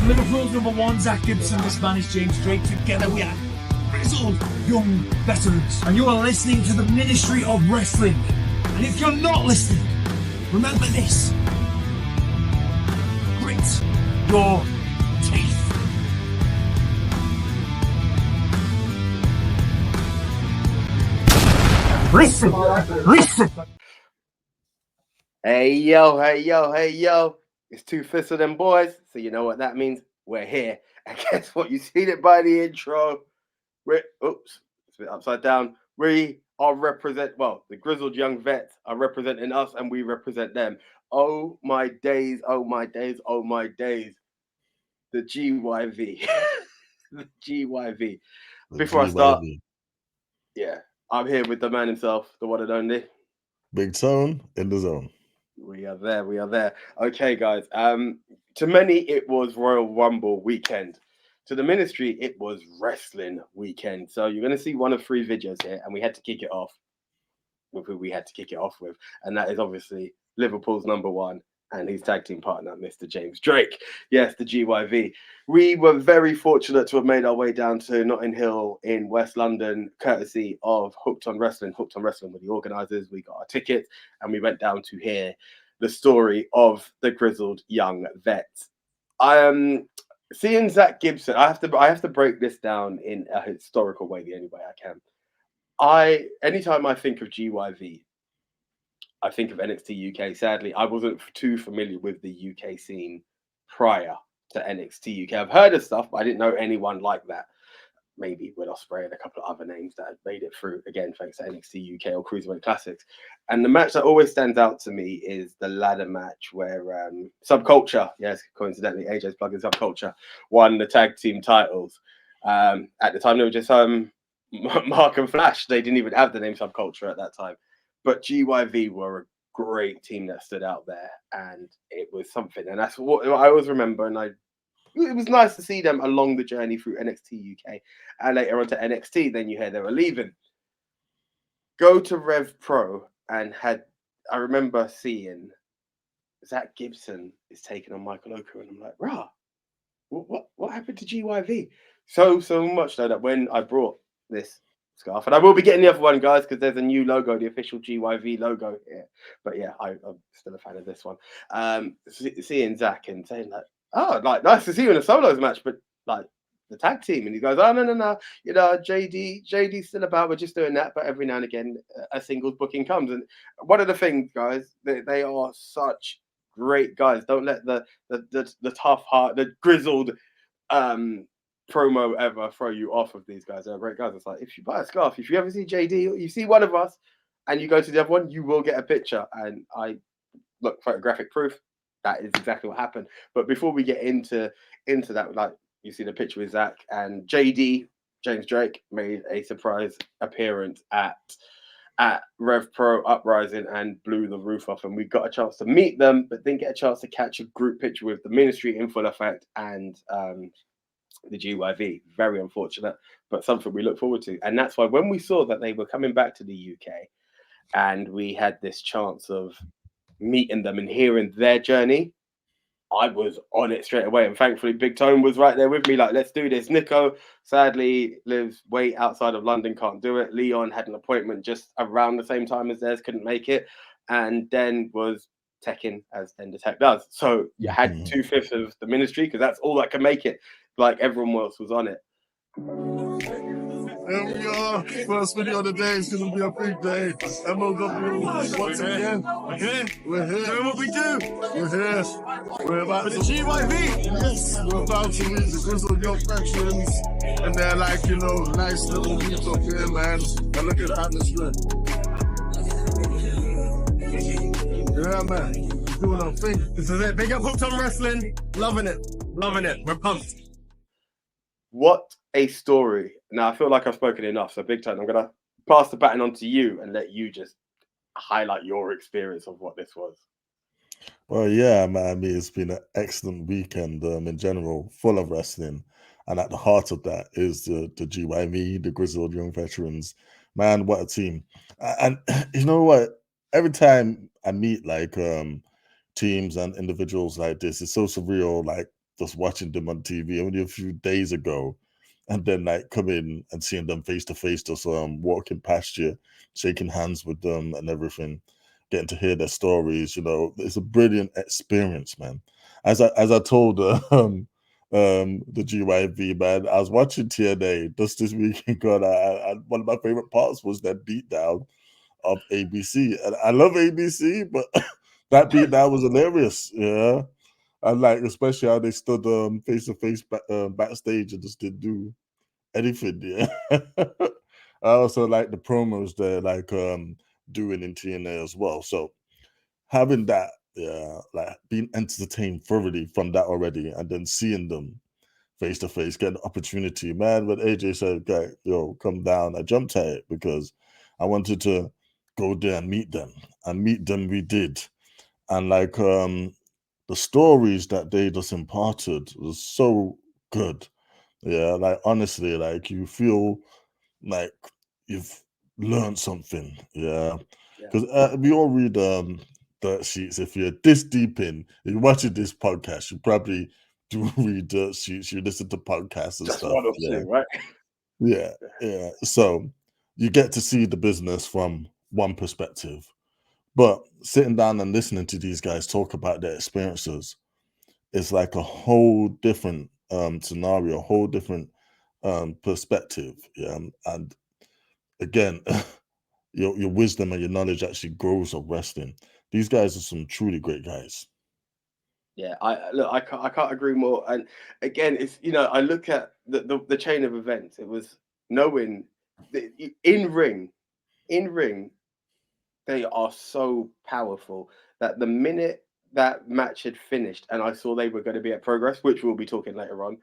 Liverpool's number one, Zack Gibson. This man is James Drake. Together we are Grizzled Young Veterans. And you are listening to the Ministry of Wrestling. And if you're not listening, remember this. Grit your teeth. Listen. Hey yo. It's two fists of them boys. So you know what that means? We're here. And guess what? You seen it by the intro. Oops, it's a bit upside down. We are the Grizzled Young Vets are representing us and we represent them. Oh my days. The GYV. The GYV. Before I start, yeah, I'm here with the man himself, the one and only BigTone in the zone. We are there. Okay, guys. To many, it was Royal Rumble weekend. To the ministry, it was wrestling weekend. So you're going to see one of three videos here, and we had to kick it off with who we had to kick it off with, and that is obviously Liverpool's number one and his tag team partner, Mr. James Drake. Yes, the GYV. We were very fortunate to have made our way down to Notting Hill in West London, courtesy of Hooked on Wrestling. Hooked on Wrestling were the organisers. We got our tickets and we went down to hear the story of the Grizzled Young Vets. Seeing Zack Gibson, I have to break this down in a historical way, the only way I can. Anytime I think of GYV, I think of NXT UK. Sadly, I wasn't too familiar with the UK scene prior to NXT UK. I've heard of stuff, but I didn't know anyone like that. Maybe Will Ospreay and a couple of other names that had made it through, again, thanks to NXT UK or Cruiserweight Classics. And the match that always stands out to me is the ladder match where Subculture, yes, coincidentally, AJ's plugging Subculture, won the tag team titles. At the time, they were just Mark and Flash. They didn't even have the name Subculture at that time. But GYV were a great team that stood out there, and it was something. And that's what I always remember. And it was nice to see them along the journey through NXT UK and later on to NXT. Then you hear they were leaving. Go to Rev Pro and I remember seeing Zack Gibson is taking on Michael Oku, and I'm like, rah, what happened to GYV? So much so that when I brought this scarf, and I will be getting the other one, guys, because there's a new logo, the official GYV logo here. But yeah, I'm still a fan of this one. Seeing Zack and saying like, oh, like nice to see you in a solos match, but like the tag team, and he goes, oh no, you know, JD's still about. We're just doing that, but every now and again, a singles booking comes. And one of the things, guys, they are such great guys. Don't let the tough heart, the grizzled promo ever throw you off of these guys. They're great guys. It's like, if you buy a scarf, if you ever see JD or you see one of us and you go to the other one, you will get a picture. And I look, photographic proof, that is exactly what happened. But before we get into that, like you see the picture with Zack and JD, James Drake, made a surprise appearance at Rev Pro Uprising and blew the roof off, and we got a chance to meet them, but didn't get a chance to catch a group picture with the ministry in full effect and the GYV. Very unfortunate, but something we look forward to. And that's why when we saw that they were coming back to the UK and we had this chance of meeting them and hearing their journey, I was on it straight away. And thankfully, BigTone was right there with me, like, let's do this. Nico, sadly, lives way outside of London, can't do it. Leon had an appointment just around the same time as theirs, couldn't make it. And Den was teching as Den Tech does. So you had 2/5 of the ministry, because that's all that can make it. Like, everyone else was on it. There we are. First video of the day. It's going to be a big day. MOW once again. We're here. Doing what we do. We're here. We're about to GYV. Yes. We're about to meet the Grizzled Young Veterans. And they're like, you know, nice little meet up here, man. And look at the atmosphere. Yeah, man. Doing our thing. This is it. Big up Hooked on Wrestling. Loving it. We're pumped. What a story. Now, I feel like I've spoken enough, so BigTone, I'm going to pass the baton on to you and let you just highlight your experience of what this was. Well, yeah, man, I mean, it's been an excellent weekend in general, full of wrestling. And at the heart of that is the GYV, the Grizzled Young Veterans. Man, what a team. And you know what? Every time I meet like teams and individuals like this, it's so surreal. Like, just watching them on TV only a few days ago, and then like coming and seeing them face to face, just walking past you, shaking hands with them and everything, getting to hear their stories. You know, it's a brilliant experience, man. As I told the GYV man, I was watching TNA just this weekend. God, one of my favorite parts was that beatdown of ABC, and I love ABC, but that beatdown was hilarious. Yeah, and like especially how they stood face to face backstage and just didn't do anything. Yeah, I also like the promos they're like doing in TNA as well. So having that, yeah, like being entertained thoroughly from that already, and then seeing them face to face, get the opportunity, man. When AJ said, "Guy, yo, come down," I jumped at it because I wanted to go there and meet them, and meet them we did, and like the stories that they just imparted was so good. Yeah, like honestly, like you feel like you've learned something. Yeah, Yeah. because we all read dirt sheets. If you're this deep in, if you're watching this podcast, you probably do read dirt sheets. You listen to podcasts and Just stuff. one or Yeah, two, right? yeah, yeah. So you get to see the business from one perspective. But sitting down and listening to these guys talk about their experiences is like a whole different scenario, a whole different perspective. Yeah. And again, your wisdom and your knowledge actually grows of wrestling. These guys are some truly great guys. Yeah, I can't agree more. And again, it's I look at the chain of events. It was knowing that in ring, they are so powerful that the minute that match had finished and I saw they were going to be at Progress, which we'll be talking later on,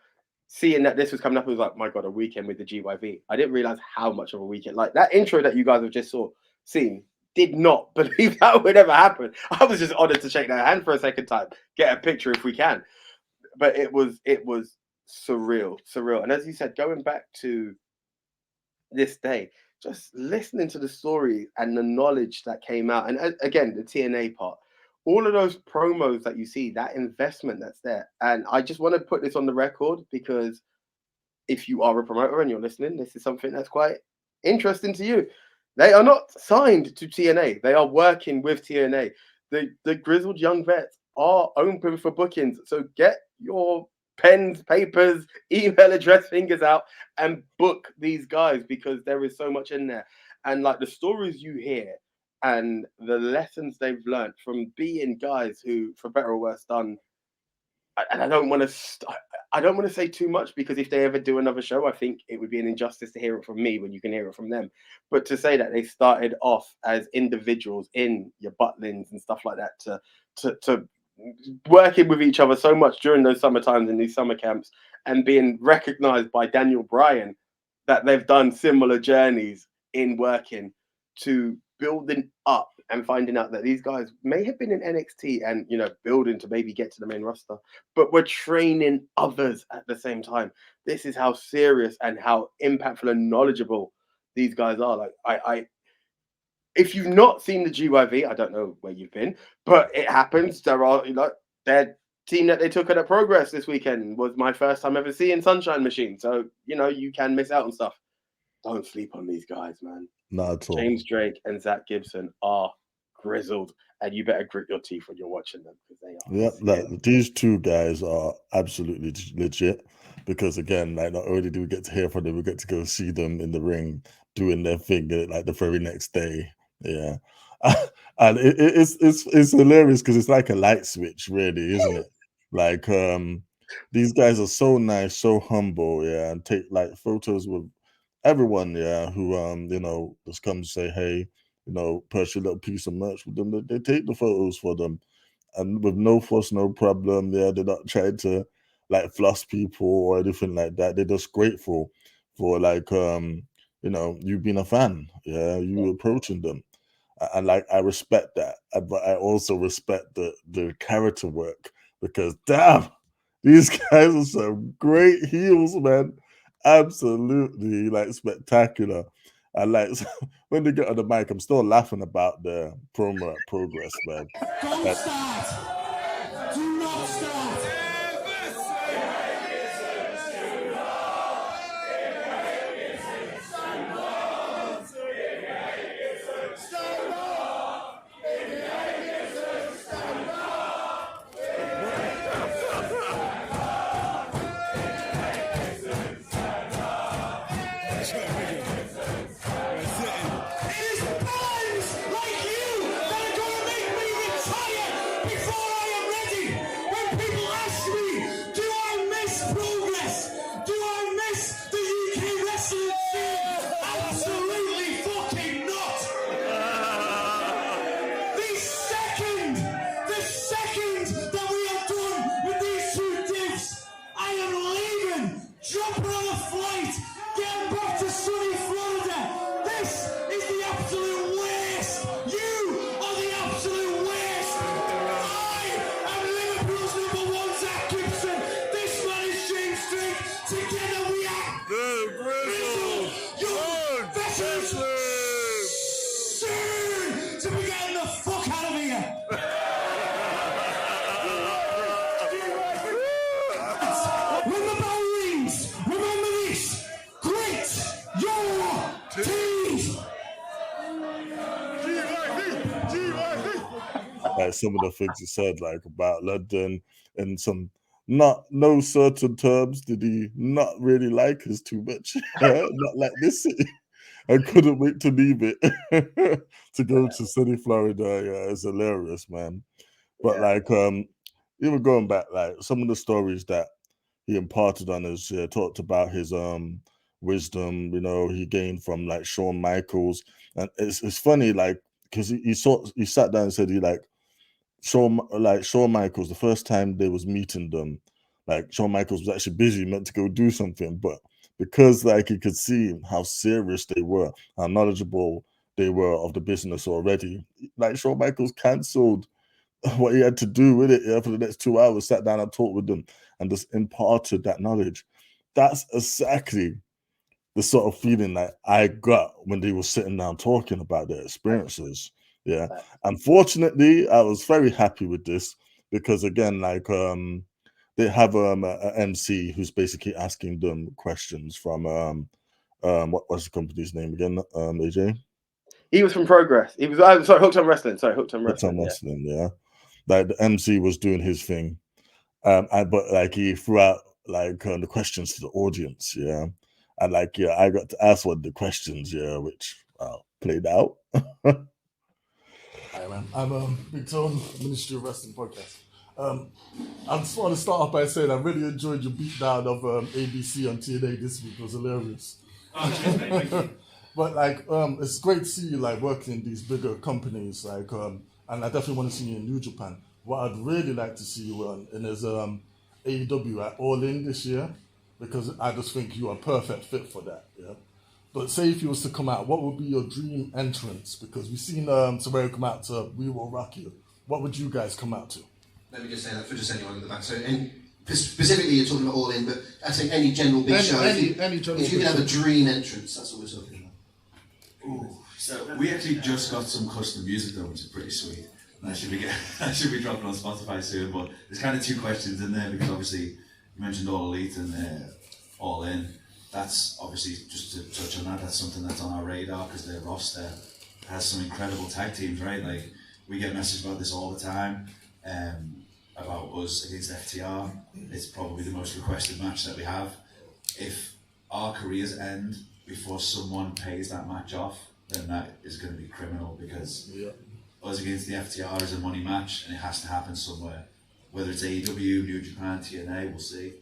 seeing that this was coming up, it was like, my God, a weekend with the GYV. I didn't realize how much of a weekend. Like that intro that you guys have just seen, did not believe that would ever happen. I was just honored to shake their hand for a second time, get a picture if we can. But it was surreal. And as you said, going back to this day, just listening to the story and the knowledge that came out, and again, the TNA part, all of those promos that you see, that investment that's there. And I just want to put this on the record because if you are a promoter and you're listening, this is something that's quite interesting to you. They are not signed to TNA. They are working with TNA. The Grizzled Young Vets are open for bookings. So get your pens, papers, email address fingers out and book these guys because there is so much in there. And like the stories you hear and the lessons they've learned from being guys who, for better or worse, done. And I don't want to say too much because if they ever do another show, I think it would be an injustice to hear it from me when you can hear it from them. But to say that they started off as individuals in your Butlins and stuff like that, to working with each other so much during those summer times in these summer camps and being recognized by Daniel Bryan that they've done similar journeys in working to building up and finding out that these guys may have been in NXT and building to maybe get to the main roster, but we're training others at the same time. This is how serious and how impactful and knowledgeable these guys are. Like I if you've not seen the GYV, I don't know where you've been, but it happens. There are their team that they took at Progress this weekend was my first time ever seeing Sunshine Machine. So you can miss out on stuff. Don't sleep on these guys, man. Not at all. James Drake and Zack Gibson are grizzled, and you better grit your teeth when you're watching them because they are. Yeah, like these two guys are absolutely legit because again, like not only do we get to hear from them, we get to go see them in the ring doing their thing like the very next day. Yeah, and it's hilarious because it's like a light switch, really, isn't it? Like these guys are so nice, so humble, yeah, and take like photos with everyone, yeah, who just come say, hey, purchase a little piece of merch with them. They take the photos for them, and with no fuss, no problem. Yeah, they're not trying to like floss people or anything like that. They're just grateful for like you being a fan. Yeah, you approaching them, and like I respect that, but I also respect the character work because damn, these guys are some great heels, man. Absolutely, like spectacular. And like when they get on the mic, I'm still laughing about the promo at Progress, man. Don't start! Do not start! like some of the things he said, like about London and some no certain terms did he not really like us too much. Not like this city. I couldn't wait to leave it to go to sunny Florida. Yeah, it's hilarious, man. But like even going back, like some of the stories that he imparted on us, talked about his wisdom, he gained from like Shawn Michaels. And it's funny, like, because he sat down and said Shawn Michaels, the first time they was meeting them, like Shawn Michaels was actually busy, meant to go do something, but because like he could see how serious they were, how knowledgeable they were of the business already, like Shawn Michaels cancelled what he had to do with it, for the next 2 hours, sat down and talked with them and just imparted that knowledge. That's exactly the sort of feeling that I got when they were sitting down talking about their experiences. Yeah. Unfortunately, I was very happy with this because again, like they have a MC who's basically asking them questions from what was the company's name again? AJ? He was from Progress. He was sorry, Hooked on Wrestling. Wrestling, yeah. Like the MC was doing his thing. But like he threw out like the questions to the audience, yeah. And like I got to ask one of the questions, which played out. Hi man, I'm BigTone, Ministry of Wrestling podcast. I just want to start off by saying I really enjoyed your beatdown of ABC on TNA this week. It was hilarious. Oh, cheers, mate. Thank you. But like it's great to see you like working in these bigger companies, like and I definitely want to see you in New Japan. What I'd really like to see you on is AEW at All In this year, because I just think you are a perfect fit for that. Yeah. But say if you was to come out, what would be your dream entrance? Because we've seen Surreal come out to We Will Rock You. What would you guys come out to? Let me just say that for just anyone in the back. So, specifically, you're talking about All In, but I think any general big show. If you could have a dream entrance, that's what we're talking about. Ooh. So we actually just got some custom music though, which is pretty sweet. That should be dropping on Spotify soon. But there's kind of two questions in there because obviously you mentioned All Elite and All In. That's obviously, just to touch on that, that's something that's on our radar because their roster has some incredible tag teams, right? Like we get messages about this all the time. About us against FTR. It's probably the most requested match that we have. If our careers end before someone pays that match off, then that is going to be criminal because us against the FTR is a money match and it has to happen somewhere. Whether it's AEW, New Japan, TNA, we'll see.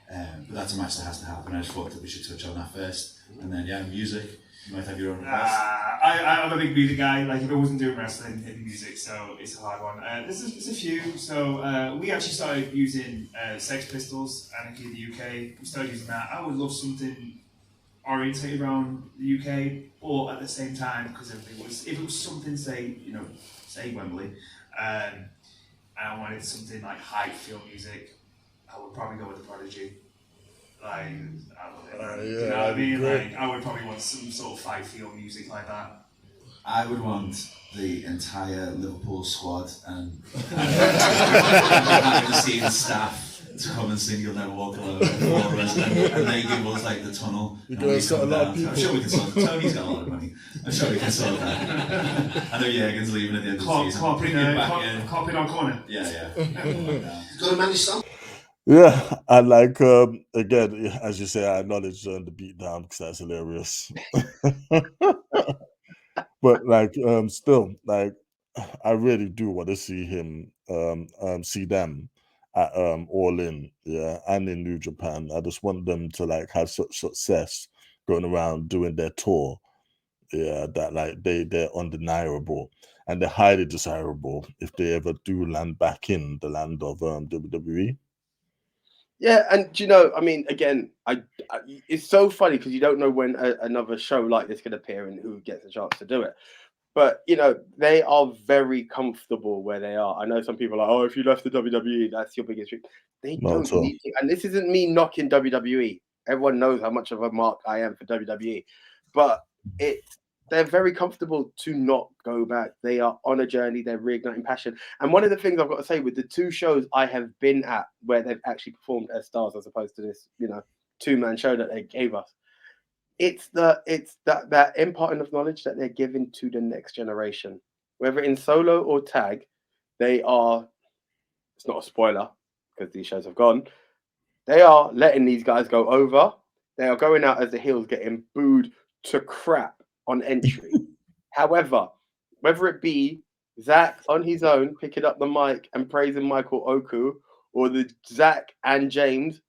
But that's a match that has to happen. I just thought that we should touch on that first. And then, music. You might have your own request. I'm a big music guy. Like if I wasn't doing wrestling, it'd be music. So it's a hard one. There's a few. So we actually started using Sex Pistols, Anarchy in the UK. We started using that. I would love something orientated around the UK, or at the same time, because if it was something, say Wembley, and I wanted something like high feel music, I would probably go with the Prodigy. Like, you know what I mean? Like, I would probably want some sort of fight feel music like that. I would want the entire Liverpool squad and having seen staff to come and sing You'll Never Walk Alone for us, and they give us like the tunnel. You're going to sort a lot of people. I'm sure we can sort it. Tony's got a lot of money. I'm sure we can sort that. I know Jürgen's leaving at the end of the season. Cop in our corner. Yeah. You've got to manage some. Yeah, and like again, as you say, I acknowledge the beatdown because that's hilarious. But like still, like I really do want to see him see them at All In, and in New Japan. I just want them to like have such success going around doing their tour. Yeah, that like they're undeniable and they're highly desirable if they ever do land back in the land of WWE. Yeah, and I mean, again, I it's so funny because you don't know when another show like this can appear and who gets a chance to do it. But they are very comfortable where they are. I know some people are like, oh, if you left the WWE, that's your biggest dream. They don't need to. And this isn't me knocking WWE. Everyone knows how much of a mark I am for WWE, but they're very comfortable to not go back. They are on a journey. They're reigniting passion. And one of the things I've got to say with the two shows I have been at where they've actually performed as stars as opposed to this, two-man show that they gave us, it's that imparting of knowledge that they're giving to the next generation, whether in solo or tag. they are, it's not a spoiler because these shows have gone, they are letting these guys go over. They are going out as the heels, getting booed to crap on entry. However, whether it be Zack on his own picking up the mic and praising Michael Oku, or the Zack and James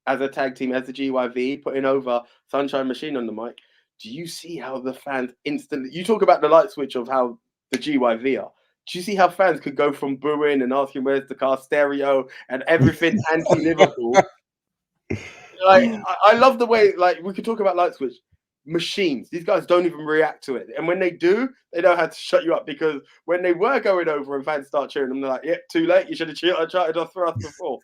as a tag team, as the GYV, putting over Sunshine Machine on the mic, do you see how the fans instantly... You talk about the light switch of how the GYV are. Do you see how fans could go from booing and asking where's the car stereo and everything anti-Liverpool? Like, I love the way, like, we could talk about light switch. Machines. These guys don't even react to it. And when they do, they know how to shut you up, because when they were going over and fans start cheering them, they're like, yep, too late. You should have chatted us for us before.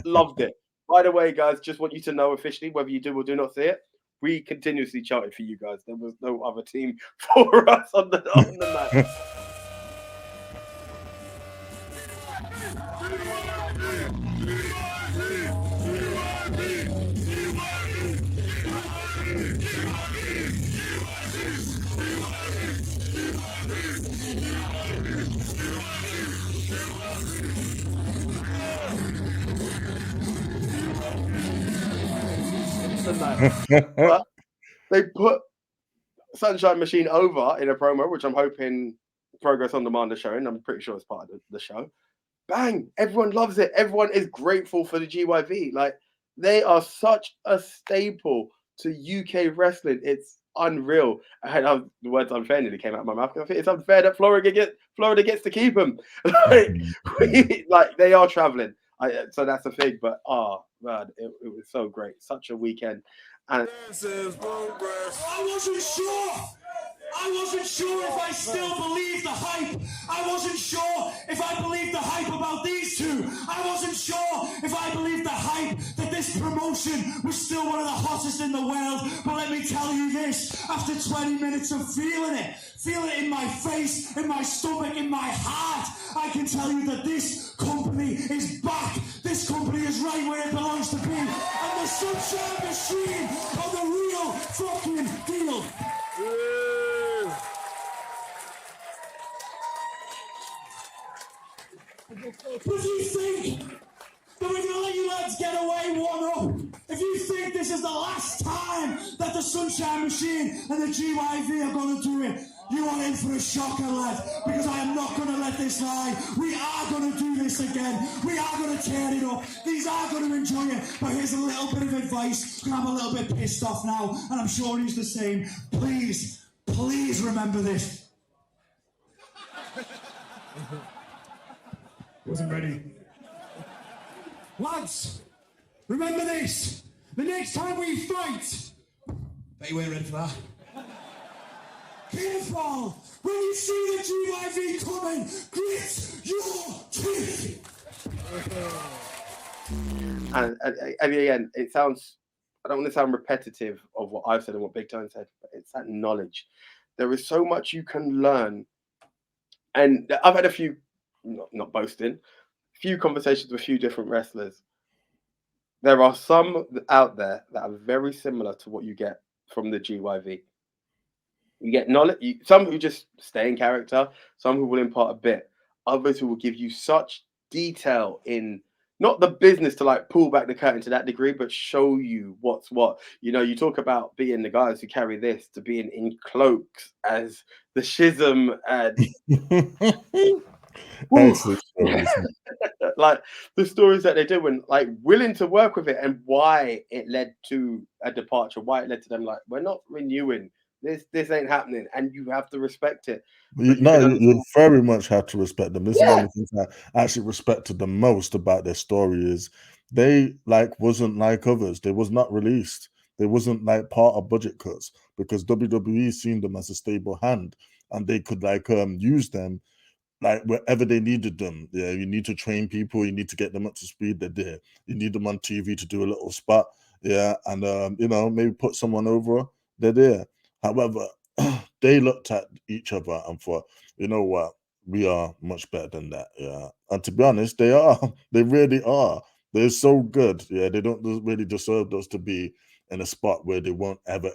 Loved it. By the way, guys, just want you to know officially, whether you do or do not see it, we continuously chanted for you guys. There was no other team for us on the night. But they put Sunshine Machine over in a promo, which I'm hoping Progress on Demand are showing. I'm pretty sure it's part of the show. Bang! Everyone loves it. Everyone is grateful for the GYV. Like, they are such a staple to UK wrestling. It's unreal. The words unfair nearly came out of my mouth. I think it's unfair that Florida gets to keep them. Like they are traveling. So that's the thing. But man, it was so great. Such a weekend. And I wasn't sure if I still believed the hype. I wasn't sure if I believed the hype about these two. I wasn't sure if I believed the hype that this promotion was still one of the hottest in the world. But let me tell you this, after 20 minutes of feeling it in my face, in my stomach, in my heart, I can tell you that this company is back. This company is right where it belongs to be. And the Sunshine Machine are the real fucking deal. If you think that we're going to let you lads get away one up, if you think this is the last time that the Sunshine Machine and the GYV are going to do it, you are in for a shocker, lad, because I am not going to let this lie. We are going to do this again. We are going to tear it up. These are going to enjoy it. But here's a little bit of advice, because I'm a little bit pissed off now, and I'm sure he's the same. Please remember this. Wasn't ready. Lads, remember this. The next time we fight, bet you weren't ready for that. Careful! When you see the GYV coming, grit your teeth! And again, it sounds, I don't want to sound repetitive of what I've said and what BigTone said, but it's that knowledge. There is so much you can learn. And I've had a few, not boasting, few conversations with a few different wrestlers. There are some out there that are very similar to what you get from the GYV. You get knowledge, some who just stay in character, some who will impart a bit, others who will give you such detail in not the business to like pull back the curtain to that degree, but show you what's what. You know, you talk about being the guys who carry this to being in cloaks as the Schism and like the stories that they do and like willing to work with it and why it led to a departure, why it led to them like, we're not renewing. This ain't happening, and you have to respect it. You very much have to respect them. This is one of the things I actually respected the most about their story is they like wasn't like others. They was not released. They wasn't like part of budget cuts because WWE seen them as a stable hand, and they could like use them like wherever they needed them. Yeah, you need to train people. You need to get them up to speed. They're there. You need them on TV to do a little spot. Yeah, and you know, maybe put someone over. They're there. However, they looked at each other and thought, you know what, we are much better than that. Yeah. And to be honest, they are. They really are. They're so good. Yeah. They don't really deserve us to be in a spot where they won't ever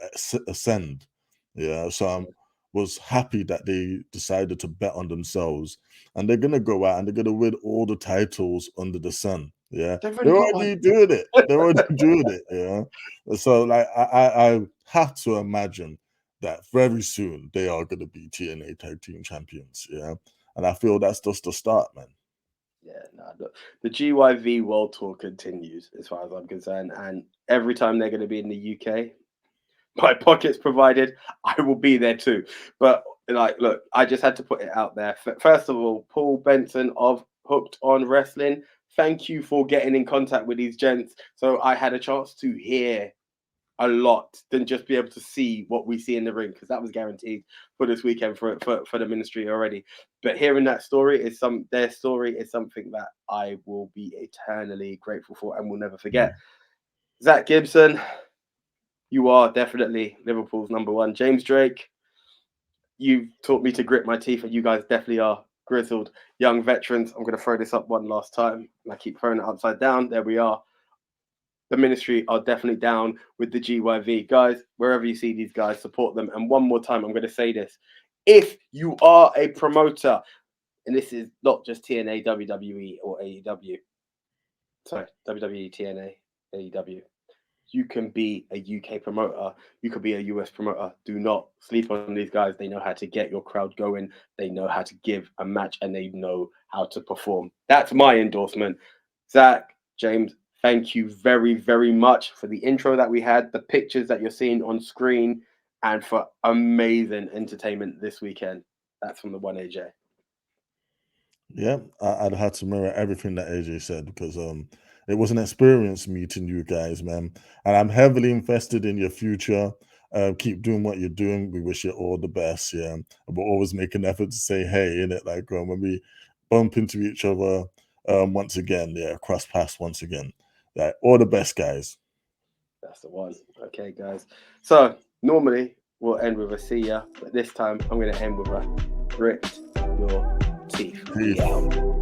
ascend. Yeah. So was happy that they decided to bet on themselves, and they're gonna go out and they're gonna win all the titles under the sun. Yeah, They've they're already got already one. doing it. They're already doing it. Yeah. So like I have to imagine that very soon they are gonna be TNA Tag Team Champions. Yeah, and I feel that's just the start, man. Yeah, no, look, the GYV World Tour continues as far as I'm concerned, and every time they're going to be in the UK, my pockets provided, I will be there too. But like, look, I just had to put it out there. First of all, Paul Benson of Hooked on Wrestling, thank you for getting in contact with these gents, so I had a chance to hear a lot than just be able to see what we see in the ring, because that was guaranteed for this weekend for the ministry already. But hearing that story is their story is something that I will be eternally grateful for and will never forget. Zack Gibson, you are definitely Liverpool's number one. James Drake, you've taught me to grit my teeth, and you guys definitely are grizzled young veterans. I'm going to throw this up one last time, and I keep throwing it upside down. There we are. The ministry are definitely down with the GYV. Guys, wherever you see these guys, support them. And one more time, I'm going to say this. If you are a promoter, and this is not just TNA, WWE, or AEW. Sorry, WWE, TNA, AEW. You can be a UK promoter. You could be a US promoter. Do not sleep on these guys. They know how to get your crowd going. They know how to give a match, and they know how to perform. That's my endorsement. Zack, James, thank you very, very much for the intro that we had, the pictures that you're seeing on screen, and for amazing entertainment this weekend. That's from the one AJ. Yeah, I'd had to mirror everything that AJ said, because it was an experience meeting you guys, man. And I'm heavily invested in your future. Keep doing what you're doing. We wish you all the best. Yeah, and we'll always make an effort to say hey in it, like when we bump into each other once again. Yeah, cross paths once again. Yeah, all the best, guys. That's the one. Okay, guys. So normally we'll end with a see ya, but this time I'm going to end with a grit your teeth. Peace. We out.